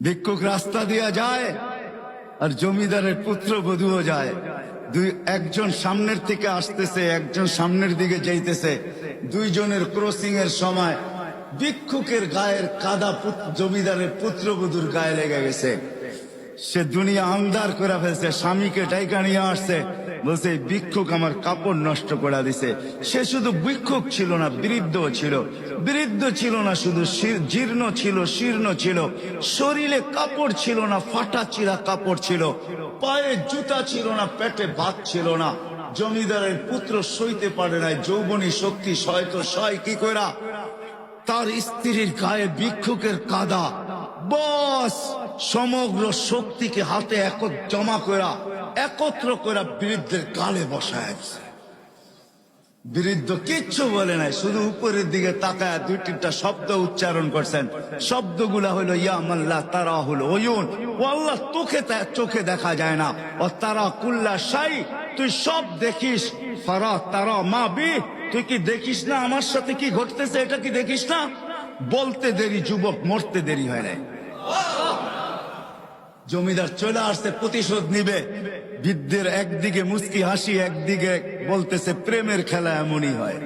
ভিক্ষুক রাস্তা দিয়া যায় আর জমিদারের পুত্রবধূও যায়। একজন সামনের থেকে আসতেছে, একজন সামনের দিকে যাইতেছে। দুইজনের ক্রসিং এর সময় ভিক্ষুকের গায়ের কাদা জমিদারের পুত্রবধূর গায়ে লেগে গেছে। সে দুনিয়া আন্দার করে ফেলছে, স্বামীকে ডাইকা নিয়ে আসছে, বলছে ভিক্ষুক আমার কাপড় নষ্ট করে দিছে। সে শুধু ভিক্ষুক ছিল না, বৃদ্ধ ছিল। বৃদ্ধ ছিল না শুধু, জীর্ণ ছিল, শীর্ণ ছিল। শরীরে কাপড় ছিল না, ফাটা চিরা কাপড় ছিল। পায়ে জুতা ছিল না, পেটে ভাত ছিল না। জমিদারের পুত্র সইতে পারে নাই, যৌবনী শক্তি সয়তো সয় কি কইরা তার স্ত্রীর গায়ে ভিক্ষুকের কাদা, বস সমগ্র শক্তিকে হাতে জমা করা, একত্র করা বৃদ্ধের গালে বসায়। বৃদ্ধ কিচ্ছু বলে নাই, শুধু উপরের দিকে তাকায় দুই তিনটা শব্দ উচ্চারণ করছেন। শব্দগুলা হলো ইয়া মাল্লা তারা হলো ওয়ুন, ও আল্লাহ তোকে চোখে দেখা যায় না, ও তারা কুল্লা শাই তুই সব দেখিস, ফারা তারা মা বি তুই কি দেখিস না আমার সাথে কি ঘটতেছে, এটা কি দেখিস না? বলতে দেরি যুবক, মরতে দেরি হয় নাই। জমিদার চলে আসছে, প্রতিশোধ নিবে। বৃদ্ধের একদিকে মুস্কি হাসি, একদিকে বলতেছে প্রেমের খেলা এমনই হয়।